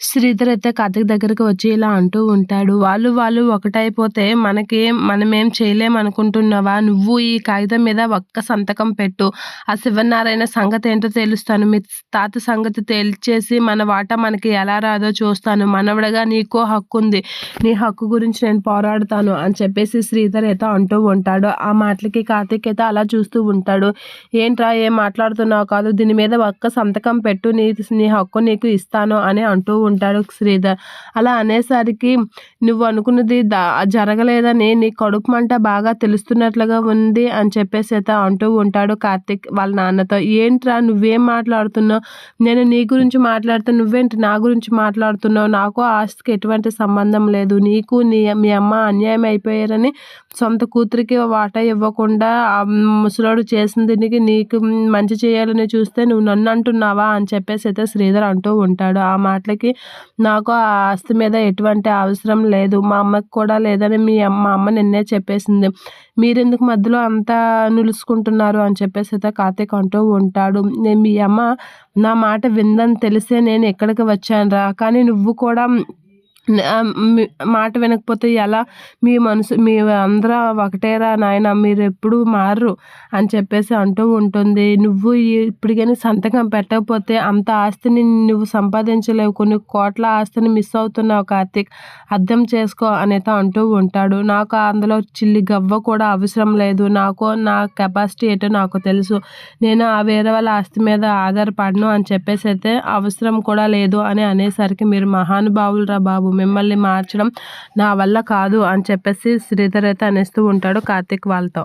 శ్రీధర్ అయితే కార్తీక్ దగ్గరికి వచ్చి ఇలా అంటూ ఉంటాడు. వాళ్ళు ఒకటైపోతే మనమేం చేయలేమనుకుంటున్నావా? నువ్వు ఈ కాగితం మీద ఒక్క సంతకం పెట్టు. ఆ శివనారాయణ సంగతేంటో తేలుస్తాను. మీ తాత సంగతి తేల్చేసి మన వాటా మనకి ఎలా రాదో చూస్తాను. మనవడగా నీకో హక్కుంది. నీ హక్కు గురించి నేను పోరాడతాను అని చెప్పేసి శ్రీధర్ అయితే అంటూ ఉంటాడు. ఆ మాటలకి కార్తీక్ అయితే అలా చూస్తూ ఉంటాడు. ఏంట్రా ఏం మాట్లాడుతున్నావు కాదు, దీని మీద ఒక్క సంతకం పెట్టు, నీ హక్కు నీకు ఇస్తాను అని అంటూ ఉంటాడు శ్రీధర్. అలా అనేసరికి నువ్వు అనుకున్నది జరగలేదని నీ కడుపు మంట బాగా తెలుస్తున్నట్లుగా ఉంది అని చెప్పేసి అయితే అంటూ ఉంటాడు కార్తీక్ వాళ్ళ నాన్నతో. ఏంట్రా నువ్వేం మాట్లాడుతున్నావు? నేను నీ గురించి మాట్లాడుతూ నువ్వేంటి నా గురించి మాట్లాడుతున్నావు? నాకు ఆస్తికి ఎటువంటి సంబంధం లేదు. నీకు మీ అమ్మ అన్యాయం అయిపోయారని సొంత కూతురికి వాటా ఇవ్వకుండా ముసలోడు చేసిన దీనికి నీకు మంచి చేయాలని చూస్తే నువ్వు నన్ను అంటున్నావా అని చెప్పేసి అయితే శ్రీధర్ అంటూ ఉంటాడు. ఆ మాటలకి నాకు ఆ ఆస్తి మీద ఎటువంటి అవసరం లేదు, మా అమ్మకి కూడా లేదని మా అమ్మ నిన్నే చెప్పేసింది. మీరెందుకు మధ్యలో అంతా నిలుసుకుంటున్నారు అని చెప్పేసి అయితే కార్తీక్ అంటూ ఉంటాడు. మీ అమ్మ నా మాట విందని తెలిసే నేను ఎక్కడికి వచ్చానురా, కానీ నువ్వు కూడా మాట వినకపోతే ఎలా? మీ అందరూ ఒకటేరా నాయన, మీరు ఎప్పుడు మారరు అని చెప్పేసి అంటూ ఉంటుంది. నువ్వు ఇప్పటికైనా సంతకం పెట్టకపోతే అంత ఆస్తిని నువ్వు సంపాదించలేవు, కొన్ని కోట్ల ఆస్తిని మిస్ అవుతున్నావు కార్తీక్, అర్థం చేసుకో అనేది అంటూ ఉంటాడు. నాకు అందులో చిల్లి గవ్వ కూడా అవసరం లేదు. నా కెపాసిటీ ఏంటో నాకు తెలుసు. నేను ఆ వేరే వాళ్ళ ఆస్తి మీద ఆధారపడను అని చెప్పేసి అయితే అవసరం కూడా లేదు అని అనేసరికి మీరు మహానుభావులురా బాబు, మిమ్మల్ని మార్చడం నా వల్ల కాదు అని చెప్పేసి శ్రీధర్ అయితే అనేస్తూ ఉంటాడు కార్తీక్ వాళ్ళతో.